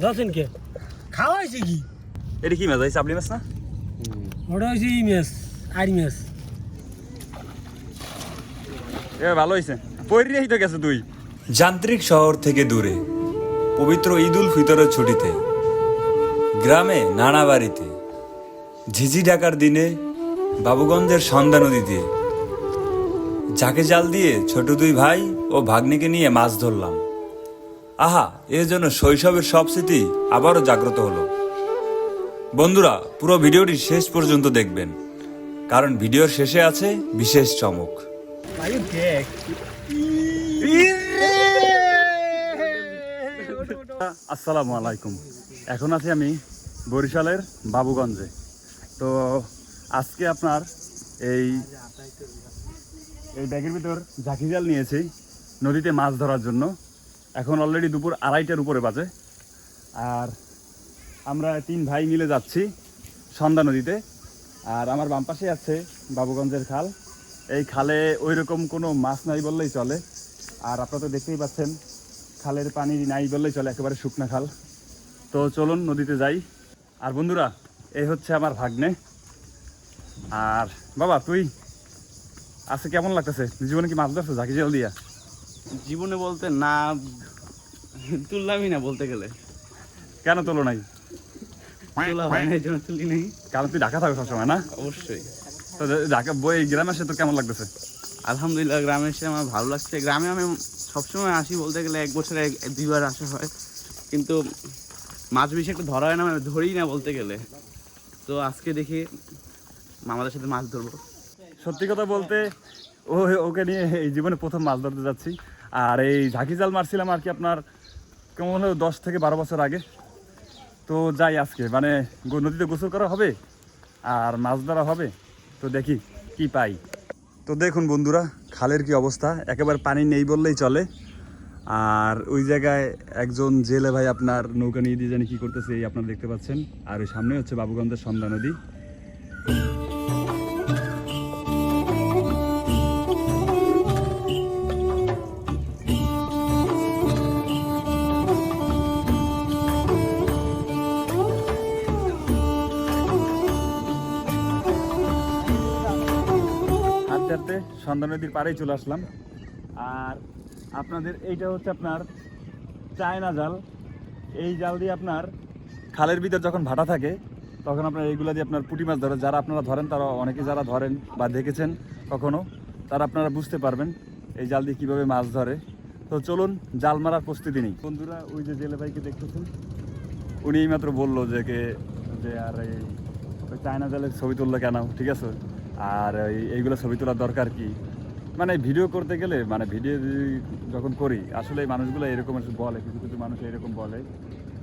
যাচ্ছেন কে খাওয়া হয়েছে কি? এটা কি মাছ ভাই? চাপলি মাছ না? ওটা হয়েছে ই মাছ, আড়ি মাছ। এ ভালো হয়েছে, পরিরেই তো গেছে তুই। যান্ত্রিক শহর থেকে দূরে, পবিত্র ঈদ উল ফিতরের ছুটিতে, গ্রামে নানা বাড়িতে, ঝিঝি ডাকার দিনে বাবুগঞ্জের সন্ধ্যা নদীতে ঝাঁকে জাল দিয়ে ছোট দুই ভাই ও ভাগ্নিকে নিয়ে মাছ ধরলাম। আহা, এর জন্য শৈশবের সব স্মৃতি আবারও জাগ্রত হলো। বন্ধুরা, পুরো ভিডিওটি শেষ পর্যন্ত দেখবেন, কারণ ভিডিওর শেষে আছে বিশেষ চমক। ভাই দেখ, আসসালামু আলাইকুম। এখন আছি আমি বরিশালের বাবুগঞ্জে। তো আজকে আপনার এই ব্যাগের ভিতর ঝাঁকি জাল নিয়েছি নদীতে মাছ ধরার জন্য। এখন অলরেডি দুপুর 2:30টার উপরে বাজে, আর আমরা 3 ভাই মিলে যাচ্ছি সন্ধ্যা নদীতে। আর আমার বাম পাশে আছে বাবুগঞ্জের খাল। এই খালে ওই রকম কোনো মাছ নাই বললেই চলে। আর আপনারা তো দেখতেই পাচ্ছেন খালের পানি নাই বললেই চলে, একেবারে শুকনা খাল। তো চলুন নদীতে যাই। আর বন্ধুরা, এই হচ্ছে আমার ভাগ্নে। আর বাবা, তুই আজকে কেমন লাগতেছে? জীবনে কি মাছ ধরছো ঝাঁকি জাল দিয়া? জীবনে বলতে না, তুললামই না বলতে গেলে। কেন তোলো নাই? তোলা হয় না, এই জন্য তুলি নেই। কারণ তুই ঢাকা থাকো সবসময় না? অবশ্যই। তো ঢাকা বই গ্রামে এসে তোর কেমন লাগতেছে? আলহামদুলিল্লাহ, গ্রামে এসে আমার ভালো লাগছে। গ্রামে আমি সবসময় আসি, বলতে গেলে 1 বছরে 2বার আসা হয়, কিন্তু মাছ বেশি একটু ধরা হয় না, আমি ধরি না বলতে গেলে। তো আজকে দেখি মামাদের সাথে মাছ ধরবো। সত্যি কথা বলতে ওকে নিয়ে এই জীবনে প্রথম মাছ ধরতে যাচ্ছি। আর এই ঝাঁকি জাল মারছিলাম আর কি আপনার কেমন হলো 10 থেকে 12 বছর আগে। তো যাই আজকে, মানে নদীতে গোসল করা হবে আর মাছ ধরা হবে। তো দেখি কি পাই। তো দেখুন বন্ধুরা, খালের কি অবস্থা, একেবারে পানি নেই বললেই চলে। আর ওই জায়গায় একজন জেলে ভাই আপনার নৌকা নিয়ে দিয়ে জানি কী করতেছে, এই আপনারা দেখতে পাচ্ছেন। আর ওই সামনে হচ্ছে বাবুগঞ্জের সন্ধ্যা নদী। হাঁটতে সন্ধ্যা নদীর পাড়েই চলে আসলাম। আর আপনাদের এইটা হচ্ছে আপনার চায়না জাল। এই জাল দিয়ে আপনার খালের ভিতর যখন ভাটা থাকে তখন আপনার এইগুলো দিয়ে আপনার পুঁটি মাছ ধরে। যারা আপনারা ধরেন, তারা অনেকে যারা ধরেন বা দেখেছেন কখনো, তারা আপনারা বুঝতে পারবেন এই জাল দিয়ে কীভাবে মাছ ধরে। তো চলুন জাল মারার প্রস্তুতি নিই। বন্ধুরা, ওই যে জেলে ভাইকে দেখতেছেন, উনি এইমাত্র বললো যে আর এই চায়না জালের ছবি তুললো কেন, ঠিক আছে? আর এইগুলো ছবি তোলার দরকার কি? মানে ভিডিও করতে গেলে, মানে ভিডিও যখন করি আসলে এই মানুষগুলো এরকম বলে, কিছু কিছু মানুষ এরকম বলে,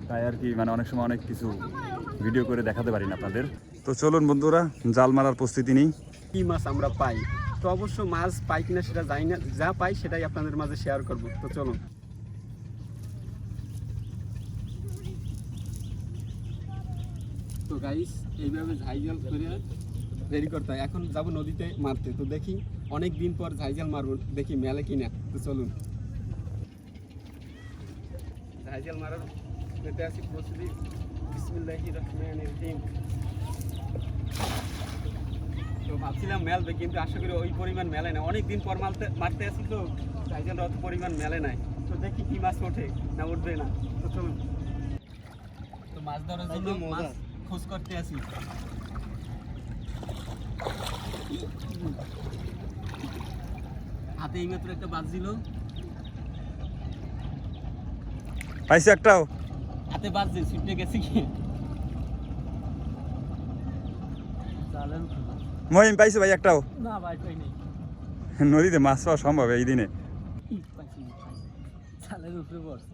তাই আর কি মানে অনেক সময় অনেক কিছু ভিডিও করে দেখাতে পারি না আপনাদের। তো চলুন বন্ধুরা, জাল মারার প্রস্তুতি নিই। কি মাছ আমরা পাই, তো অবশ্য মাছ পাই কিনা সেটা জানি না, যা পাই সেটাই আপনাদের মাঝে শেয়ার করব। তো চলুন। তো গাইস, এইভাবে ঝাইজাল করে রেডি করতে হয়। এখন যাব নদীতে মারতে। তো দেখি অনেক দিন পর ঝাইজাল মারবো, দেখি মেলে কিনা। তো চলুন। ঝাইজাল মারার পেতে আসি প্রস্তুতি। বিসমিল্লাহির রহমানির রহিম। তো ভাবছিলাম মেলবে, কিন্তু আশা করি ওই পরিমাণ মেলে না। অনেক দিন পর মারতে আসি, তো ঝাইজাল অত পরিমাণ মেলে নাই। তো দেখি কি মাছ ওঠে না উঠবে না। তো চলুন। তো মাছ ধরার জন্য মাছ খোঁজ করতে আসি। হাতে এইমাত্র একটা বাজছিল, পাইছি একটাও, হাতে বাজছে, ছুটে গেছে কি মহিম পাইছি ভাই একটাও। না ভাই, কই নেই। নদীতে মাছ পাওয়া সম্ভব এই দিনে? চালের উপরে পড়ছে।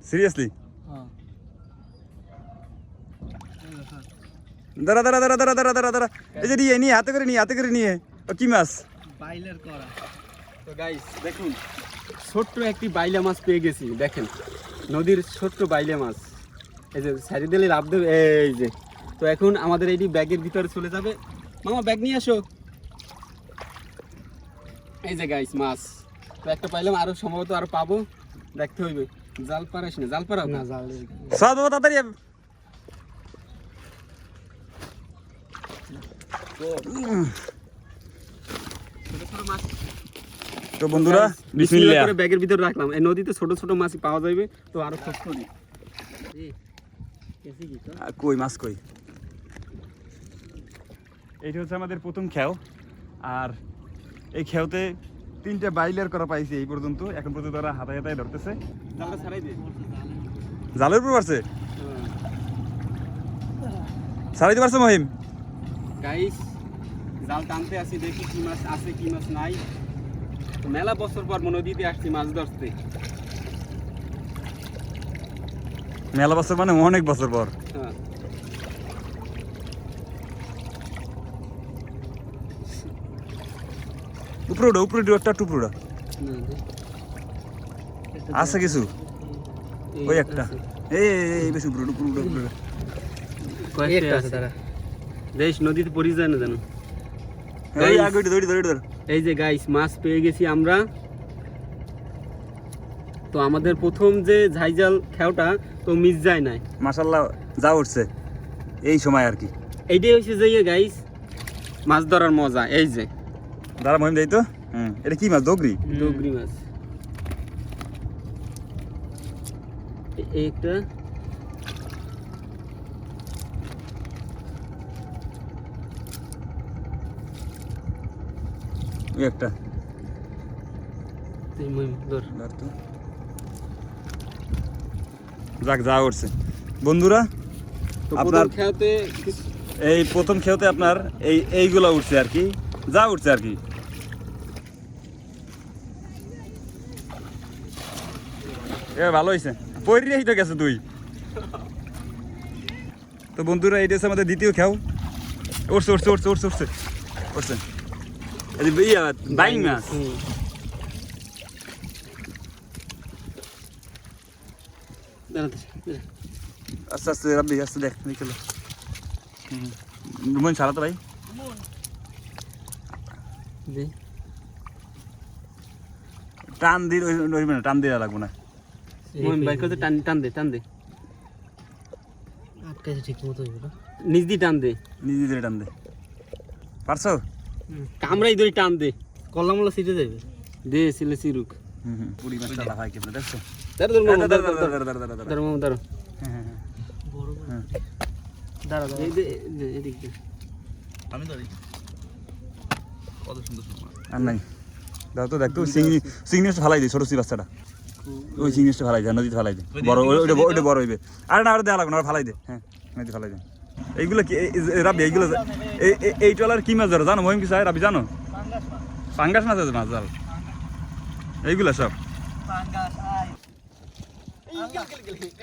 সিরিয়াসলি? হ্যাঁ। দাঁড়া দাঁড়া দাঁড়া দাঁড়া দাঁড়া দাঁড়া দাঁড়া, এই যে নিয়ে হাতে করে নিয়ে। ও কি মাছ? বাইলের করা। তো গাইস দেখুন, ছোট্ট একটি বাইলা মাছ পেয়ে গেছি। দেখেন, নদীর ছোট্ট বাইলা মাছ। এই যে সারি দিলে লাভ দেবে, এই যে। তো এখন আমাদের এইটি ব্যাগের ভিতরে চলে যাবে। মামা ব্যাগ নিয়ে আসো। এই যে গাইস মাছ। তো একটা পাইলাম, আরো সম্ভবত আরো পাবো, দেখতে হইবে। জাল পারাইস না, জাল পারাও না জাল সব দেবো তাড়াতাড়ি। তো বন্ধুরা বিসমিল্লাহ করে ব্যাগের ভিতর রাখলাম। এই নদীতে ছোট ছোট মাছ পাওয়া যাবে, তো আরো খোঁজ করি। কই মাছ কই? এইটা হচ্ছে আমাদের প্রথম খেও, আর এই খেওতে 3টা বাইলের করা পাইছি এই পর্যন্ত। এখন পর্যন্ত ওরা হাতায় হাতায় ধরতেছে। জালটা ছাড়াই দে। জালের উপর পারছে, ছাড়াইতে পারছে মহিম। গাইস, জাল টানতে আসি, দেখি কি মাছ আছে কি মাছ নাই। তো মেলা বছর পর নদীতে আসছি মাছ ধরতে। মেলা বছর মানে অনেক বছর পর। হ্যাঁ, উপরে উঠো, উপরে একটা টুকরোটা আছে কিছু, ওই একটা। এই বেশি উপরে উপরে উপরে কয়েকটা আছে তারা। দেশ নদীতে পড়ে যায় না জানো। এই আগে ধরি ধরি ধর। এই যে গাইস, মাছ পেয়ে গেছি আমরা। তো আমাদের প্রথম যে ঝাইজাল খেওটা তো মিস যায় নাই। মাশাআল্লাহ যা উঠছে এই সময় আর কি। এইটাই হচ্ছে যে গাইস মাছ ধরার মজা। এই যে দাঁড়া মহিম দেই তো। এটা কি মাছ? দগরি। ডগরি মাছ। এই একটা, ওই একটা এই মহিম ধর। ধর তো। যাক যা উঠছে বন্ধুরা। তো আপনার প্রথম খেওতে এই প্রথম খেতে আপনার এইগুলো উঠছে আর কি, যা উঠছে আর কি। এ ভালো হয়েছে, পরিরেই তো গেছে তুই। তো বন্ধুরা এইটা হচ্ছে আমাদের দ্বিতীয় খেও। উঠছে উঠছে উঠছে উঠছে উঠছে উঠছে। বাইং মাছ। আস্তে আস্তে রাব্বি, আস্তে দেখ নিকলো। মন ছাড়া তো ভাই। টান দিয়ে টান দিয়ে লাগবো না। মহিম বাইক করতে টান টান দে, টান দে। আটকাইছে ঠিক মতো নিজ দিয়ে টান দে। নিজে ধরে টান দে। পারছো? কামড়াই ধরে টান দে। কল্লামলা সিটে যাবে। দে সিলে সিরুক। পুরি মাছটা লাফায় কেমনে দেখছো? ধর ধর মামা, ধর দাঁড়া, ধর দাঁড়া, দাঁড়া, দাঁড়া, দাঁড়া। ধর মামা, ধর। হ্যাঁ। বড় হ্যাঁ। দাঁড়া এই দে, এদিক দে। আমি ধরি। কত সুন্দর সুন্দর। আর নাই দাও তো, দেখ তো চিংড়ি মাছটা ফালাই দিই, ছোট বাচ্চাটা ওই চিংড়ি মাছটা ফালাই দে, নদীতে ফালাই দে। বড় ওইটা বড় হইবে। আরে না, আর দেওয়া লাগবে না, আর ফালাই দে। হ্যাঁ নদীতে ফালাই দে। এইগুলো কি রাবি? এইগুলো এই টলার কি মাছ ধরো জানো মহিম? কি চাই রাবি জানো? পাঙ্গাস মাছ আছে, মাছ জাল এইগুলো সব।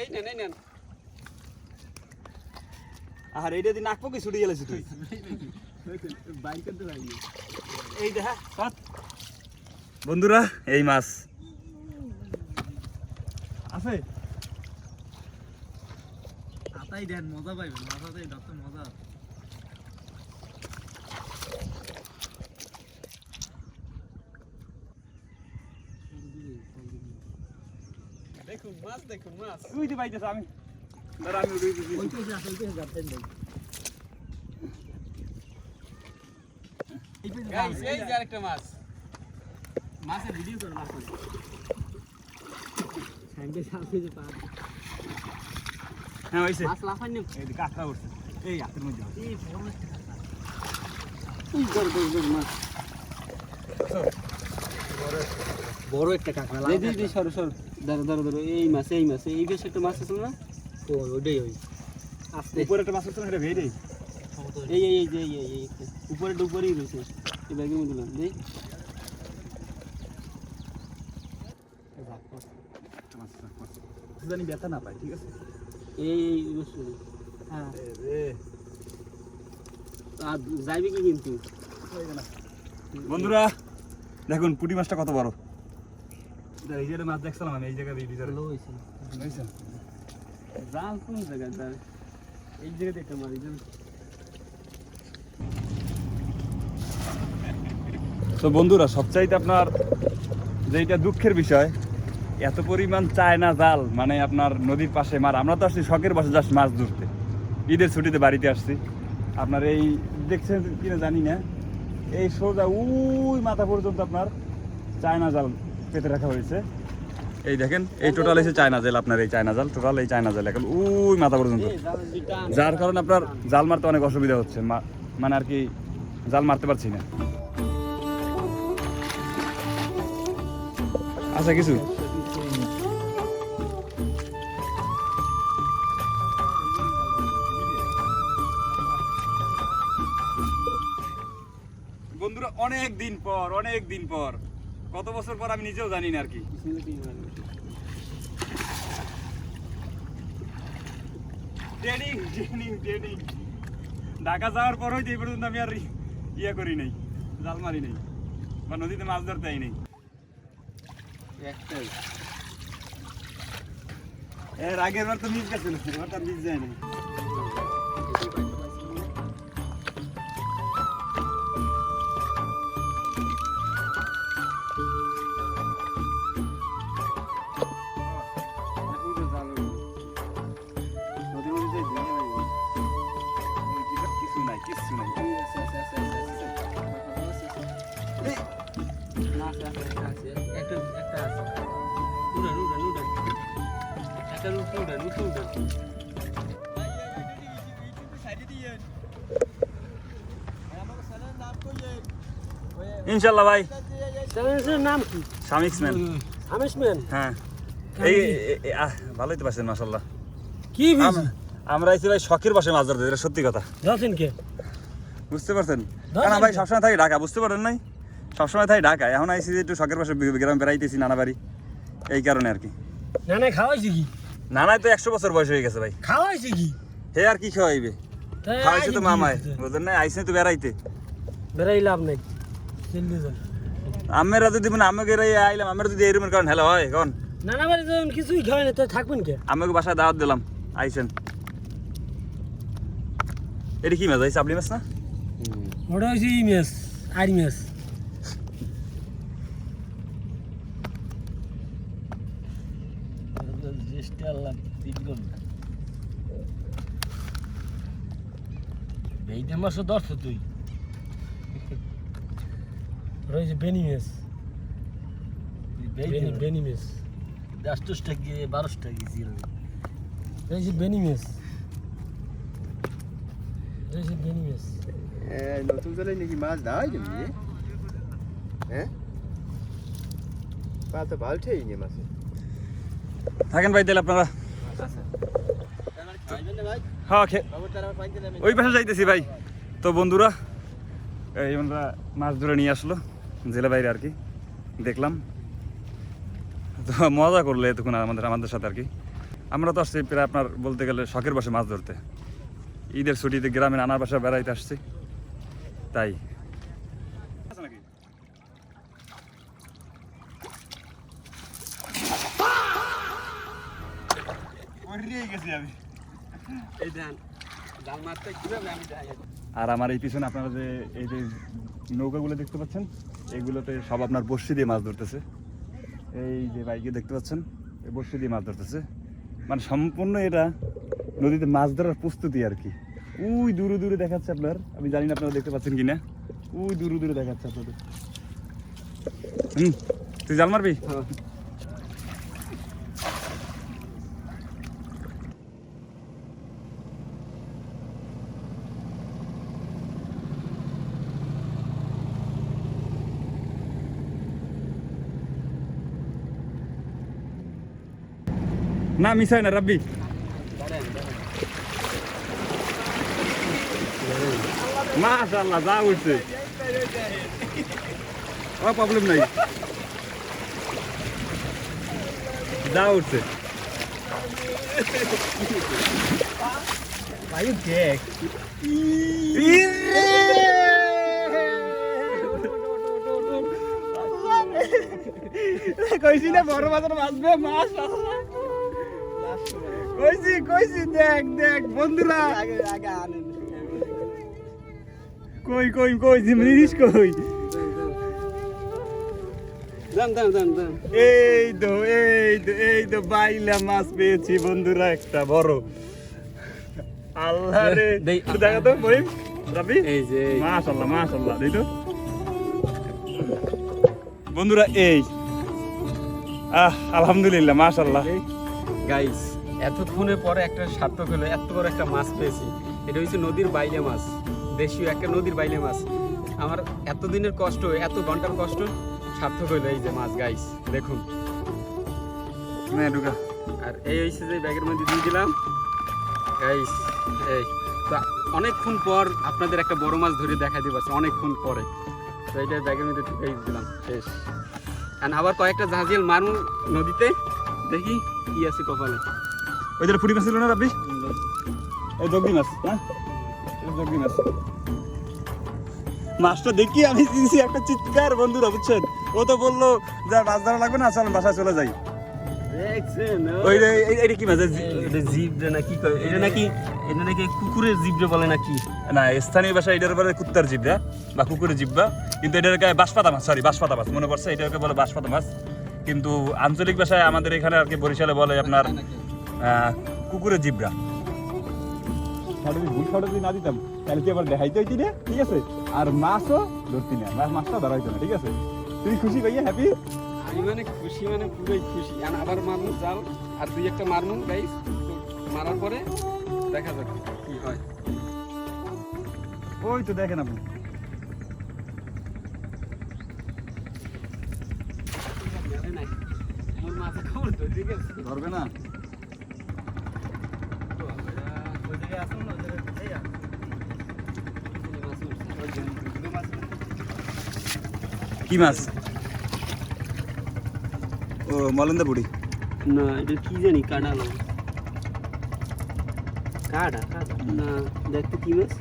এই নেন, এই নেন। আর এইটা দিন নাক পকে ছুটে গেলেছি তুই। বাইক করতে পারি। এই দেখা বন্ধুরা, এই মাছ আছে। আতাই দেন, মজা পাইবেন। মাথাতেই ধরতে মজা। দেখুন মাছ, দেখুন মাছ। তুই তো পাইতেছ, আমি দাঁড়া, আমি উঠে দিছি। ওইটাই যে আসলে যাচ্ছেন ভাই। গাইস, এই যে আরেকটা মাছ। মাছের ভিডিও করো না। সাইডে সামনে যে পা। হ্যাঁ হইছে। মাছ লাফাই নি। এই যে কাঁকড়া উঠছে এই হাতের মধ্যে। এই বড় একটা কাঁকড়া। এই ধর ধর ধর মাছ। বড় একটা কাঁকড়া। দে দে দে, সর সর। ধরো ধরো ধরো। এই মাছ, এই মাছ। এই বেশ একটা মাছ আছে না? ও ওইটাই ওই। আস্তে উপরে একটা মাছ উঠছে না, এটা ভেড়ে। এই এই এই যে এই একটা। উপরে উপরেই রয়েছে। এই ব্যাগের মধ্যে দিলাম। দে। জানি ব্যথা না পাই, ঠিক আছে? এই এই বসে। হ্যাঁ। আর যাইবে কি কিন্তু? বন্ধুরা দেখুন পুঁটি মাছটা কত বড়। এই যে মাছ দেখছিলাম আমি এই জায়গায় ভিতরে। ভালো হইছে। বুঝছেন? জাল কোন জায়গায়? জাল এই জায়গাতে একটা মারি জাল। তো বন্ধুরা সবচাইতে আপনার যে এটা দুঃখের বিষয়, এত পরিমাণ চায়না জাল মানে আপনার নদীর পাশে মার। আমরা তো আসছি শখের বসে জাস্ট মাছ ধরতে, ঈদের ছুটিতে বাড়িতে আসছি। আপনার এই দেখছেন কিনা জানি না, এই সোজা ওই মাথা পর্যন্ত আপনার চায়না জাল পেতে রাখা হয়েছে। এই দেখেন, এই টোটাল এসে চায়না জাল, আপনার এই চায়না জাল টোটাল এই চায়না জাল এখন ওই মাথা পর্যন্ত, যার কারণে আপনার জাল মারতে অনেক অসুবিধা হচ্ছে, মানে আর কি জাল মারতে পারছি না। আচ্ছা কিছু বন্ধুরা, অনেক দিন পর কত বছর পর আমি নিজেও জানি না আর কি। ট্রেনিং ঢাকা যাওয়ার পর হইতে এই পর্যন্ত আমি আর ইয়ে করি নাই, জাল মারি নাই বা নদীতে মাছ ধরতে আই নাই। এর আগের বার তো মিস গেছিল, এবার তো মিস যায় না। ইনশাল্লাহ ভাই। চ্যানেলের নাম কি? শামিক্সম্যান। শামিক্সম্যান, হ্যাঁ, এই ভালোই তো পাচ্ছেন মাশাআল্লাহ। কি ভিজি? আমরা আইছি ভাই শখের বসে মাছ ধরতে, এটা সত্যি কথা। যাচ্ছেন কে? বুঝতে পারছেন? কারণ ভাই সবসময় থাকি ঢাকা, বুঝতে পারেন নাই? সবসময় থাকি ঢাকা, এখন আইসি যে একটু শখের বসে গ্রাম বেড়াইতেছি, নানা বাড়ি, এই কারণে আর কি। না খাওয়াইছি কি? নানাই তো 100 বছর বয়স হয়ে গেছে ভাই। খাওয়াইছি কি? হে আর কি খাওয়াইবে? খাওয়াইছে তো মামায়, বুঝলেন না? আইসে তো বেড়াইতে, বেড়াই লাভ নাই, জলদি যান। আমরা যদি মানে আমাকে আইলাম, আমরা যদি এই রুমের কারণ হেলা হয় এখন নানা বাড়ি যখন কিছুই খাওয়াই না, তো থাকবেন কে? আমাকে বাসায় দাওয়াত দিলাম, আইসেন। এটা কি মাছ ভাই? চাপলি মাছ না? ওটা হচ্ছে ই মাছ, আড়ি মাছ। মাছ ধরছ তুই? রয়েছে বেনি মাছ, বেনি মাছ 10-10টা গিয়ে 12টা গিয়েছি। রয়েছে বেনি মাছ, রয়েছে বেনি মাছ। নতুন জলে নাকি মাছ দেওয়া যায়? হ্যাঁ, পা তো ভালছেই নি মাছে। থাকেন ভাই তাহলে আপনারা। হ্যাঁ, ওই পাশে যাইতেছি ভাই। তো বন্ধুরা, এই আমরা মাছ ধরে নিয়ে আসলো জেলে বাইরে আর কি, দেখলাম তো মজা করলে এতক্ষণ আমাদের সাথে আর কি। আমরা তো আসছি প্রায় আপনার বলতে গেলে শখের বসে মাছ ধরতে, ঈদের ছুটিতে গ্রামে নানার বাসায় বেড়াইতে আসছি, তাই। আর আমার এই পিছনে আপনারা যে এই যে নৌকাগুলো দেখতে পাচ্ছেন, এইগুলোতে সব আপনার বড়শি দিয়ে মাছ ধরতেছে। এই যে বাইকে দেখতে পাচ্ছেন, এই বড়শি দিয়ে মাছ ধরতেছে, মানে সম্পূর্ণ এটা নদীতে মাছ ধরার প্রস্তুতি আর কি। ওই দূরে দূরে দেখাচ্ছে আপনার, আমি জানি না আপনারা দেখতে পাচ্ছেন কিনা, ওই দূরে দূরে দেখাচ্ছে আপনাদের। তুই জাল মারবি? না মিশাই না রাব্বি, মাশাআল্লাহ যা উঠছে, প্রবলেম নাই, যা উঠছে ভাই। দেখ কইছি না বড় মাছের মাছবে, মাশাআল্লাহ কইছি দেখ দেখ বন্ধুরা, আগে আনেন। কই জিনিস কই দান দান দান দান। এই তো বাইলা মাছ পেয়েছি বন্ধুরা, একটা বড়। আল্লাহ রে, দেই। একটু দেখা তো মহিম, রাবি। এই যে মাশাআল্লাহ মাশাআল্লাহ, দেই তো বন্ধুরা। এই আলহামদুলিল্লাহ মাশাআল্লাহ। গাইস, এতক্ষণের পরে একটা সার্থক হলো, এত বড় একটা মাছ পেয়েছি। এটা হচ্ছে নদীর বাইলে মাছ, দেশীয় একটা নদীর বাইলে মাছ। আমার এতদিনের কষ্ট, এত ঘন্টার কষ্ট সার্থক হইলো। এই যে মাছ গাইস, দেখুন। না ঢুকা। আর এই হচ্ছে যে ব্যাগের মধ্যে দিয়ে দিলাম গাইস। এই তো অনেকক্ষণ পর আপনাদের একটা বড় মাছ ধরে দেখা দিতে পারছি, অনেকক্ষণ পরে। তো এইটা ব্যাগের মধ্যে ঢুকাই দিলাম, শেষ। আর আবার কয়েকটা জাহাজিয়াল মারু নদীতে, দেখি কি আছে কপালে। ওই যে পুরি মাছ ছিল না রাবি, এই জগদি মাছ। হ্যাঁ জগদি মাছ। মাছটা দেখি আমি দিয়েছি একটা চিৎকার বন্ধুরা, বুঝছেন? ও তো বললো যা মাছ ধরা লাগবে না, চল বাসায় চলে যাই। দেখছেন ওই রে, এইটা কি মাছ? এটা জিব্রে না কি কয়, এটা নাকি কুকুরের জিব্রে বলে নাকি। না, স্থানীয় ভাষায় এটার বলে কুত্তার জিব্বা বা কুকুরের জিব্বা, কিন্তু এটার গায়ে বাঁশপাতা মাছ, সরি বাঁশপাতা মাছ মনে পড়ছে, এটাকে বলে বাঁশপাতা মাছ। কিন্তু আঞ্চলিক ভাষায় আমাদের এখানে আর কি বরিশালে বলে আপনার কুকুরের জিব্রা। ভুল ফটো যদি না দিতাম তাহলে কি আবার দেখাইতে হইতি না, ঠিক আছে? আর মাছও ধরতি না, মাছটা ধরা হইতো না, ঠিক আছে? তুই খুশি ভাইয়া, হ্যাপি? আমি মানে খুশি, মানে পুরোই খুশি। আর আবার মারমু জাল, আর দুই একটা মারমু গাইস। মারার পরে দেখা যাবে কি হয়। ওই তো দেখেন আপনি। মোর মাথা খবর তো, ঠিক আছে? ধরবে না? ওই জায়গায় আসুন না, ওই জায়গায় যাইয়া। কি মাছ? ও মলেন্দা বুড়ি। না, এটা কি জানি, কাটা না, কাটা না, দেখতে কি মাছ,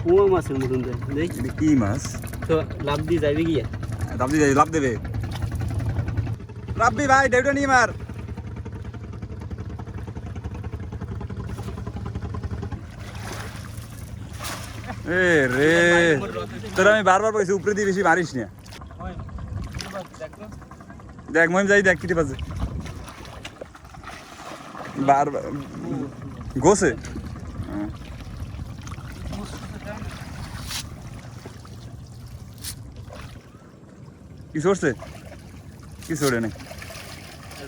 পোয়া মাছের মতন দেখ। দেখ এটা কি মাছ? তো লাভ দিয়ে যাইবে গিয়া। লাভ দেবে। রাব্বি ভাই ডেউটা নিয়ে মার। এ রে, তোর আমি বারবার বলছি উপরে দিয়ে বেশি মারিস না। দেখ মহিম যাই, দেখ কিটে পাচ্ছে বারবার গোসে। কি সরছে? কি সরে নেই?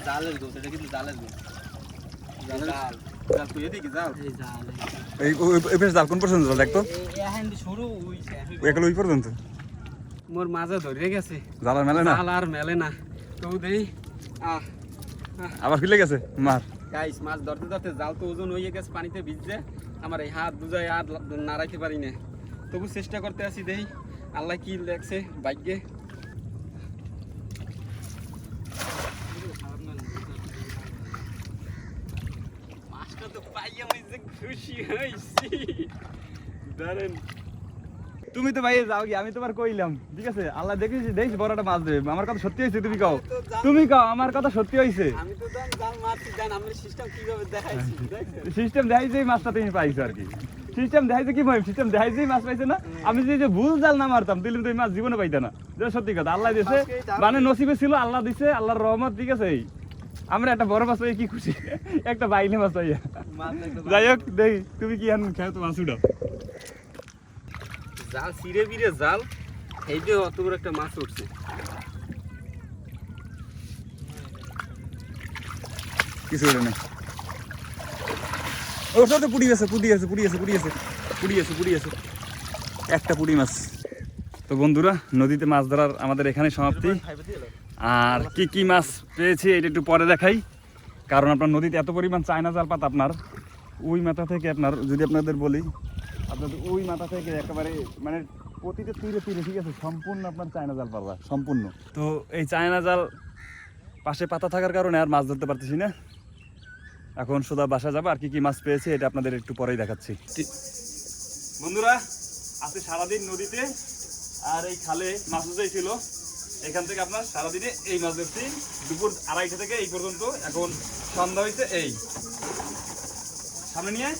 জালের গোছ, এটা কিন্তু জালের গোছ। জাল জাল তুই এদিকে যাও। এই জাল, এই ওই জাল কোন পর্যন্ত জাল দেখতো? এই হ্যান্ড শুরু হইছে। একলা ওই পর্যন্ত মোর মাঝে ধরে গেছে, জাল আর মেলে না, জাল আর মেলে না। তো দেই আবার ফিলে গেছে মার। গাইস, মাছ ধরতে ধরতে জাল তো ওজন হয়ে গেছে, পানিতে ভিজছে। আমার এই হাত দুজায় আর নাড়াইতে পারি না, তবু চেষ্টা করতে আছি। দেই আল্লাহ কি লেখছে ভাগ্যে। মাছটা তো পাইয়া আমি যে খুশি হইছি, ধরেন। তুমি তো ভাই যাও কি, আমি তোমার কইলাম, ঠিক আছে? আল্লাহ দেখিস বড় একটা মাছ দেবে। আমার কথা সত্যি হয়েছে, তুমি কও আমার কথা সত্যি হয়েছে। আমি তো জাল মারছি, জান আমি সিস্টেম কিভাবে দেখাইছি, দেখছেন? সিস্টেম দেখাইছে মাছটা তুমি পাইছো আর কি। সিস্টেম দেখাইছে কি মহিম, সিস্টেম দেখাইছে মাছ পাইছে না। আমি যে ভুল জাল না মারতাম তাহলে তুমি মাছ জীবনে পাইতা না। যেটা সত্যি কথা, আল্লাহ দিয়েছে, মানে নসিবে ছিল, আল্লাহ দিছে, আল্লাহর রহমত, ঠিক আছে? আমরা একটা বড় মাছ পাই কি খুশি, একটা বাইলে মাছ পাইয়া। যাই হোক, দেখি তুমি কি আন খেয়ে তো মাছ উঠাও। জাল ছিঁড়ে বিড়ে জাল, এই যে অত বড় একটা মাছ উঠছে। কিছু ওটা নেই। ওর সাথে পুড়ি আছে একটা পুড়ি মাছ। তো বন্ধুরা, নদীতে মাছ ধরার আমাদের এখানে সমাপ্তি। আর কি কি মাছ পেয়েছি এটা একটু পরে দেখাই, কারণ আপনার নদীতে এত পরিমাণ চায়না জাল পাতা, আপনার ওই মাথা থেকে আপনার যদি আপনাদের বলি, আপনাদের ওই মাথা থেকে একেবারে মানে প্রতিটা তীরে, ঠিক আছে, সম্পূর্ণ আপনার চায়না জাল পাবা, সম্পূর্ণ। তো এই চায়না জাল পাশে পাতা থাকার কারণে আর মাছ ধরতে পারতেছি না। এখন সোজা বাসা যাবো, আর কি কি মাছ পেয়েছি এটা আপনাদের একটু পরেই দেখাচ্ছি। বন্ধুরা, আজকে সারাদিন নদীতে আর এই খালে মাছ ছিল, এখান থেকে আপনার সারাদিনে এই মাছ ধরছি দুপুর 2:30 থেকে এই পর্যন্ত। এখন সন্ধ্যা হয়েছে, এই সামনে নিয়ে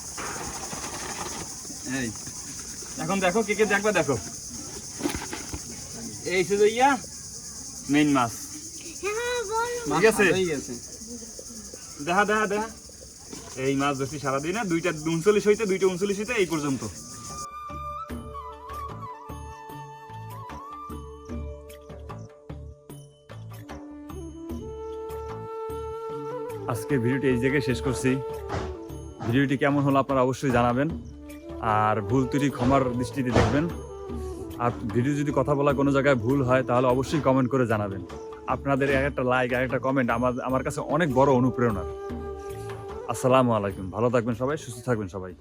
এই এখন দেখো কে দেখবা, দেখো এই সে মেইন মাছ ঠিক আছে হয়ে গেছে। দেখা দেখা দেখা এই মাছ ধরছি সারাদিনে 2টা 39 হইতে 2টা 39 হইতে এই পর্যন্ত। আজকে ভিডিওটি এই জায়গায় শেষ করছি। ভিডিওটি কেমন হলো আপনারা অবশ্যই জানাবেন, আর ভুল ত্রুটি ক্ষমার দৃষ্টিতে দেখবেন। আর ভিডিও যদি কথা বলা কোনো জায়গায় ভুল হয় তাহলে অবশ্যই কমেন্ট করে জানাবেন। আপনাদের এক একটা লাইক, এক একটা কমেন্ট আমার কাছে অনেক বড় অনুপ্রেরণা। আসসালামু আলাইকুম, ভালো থাকবেন সবাই, সুস্থ থাকবেন সবাই।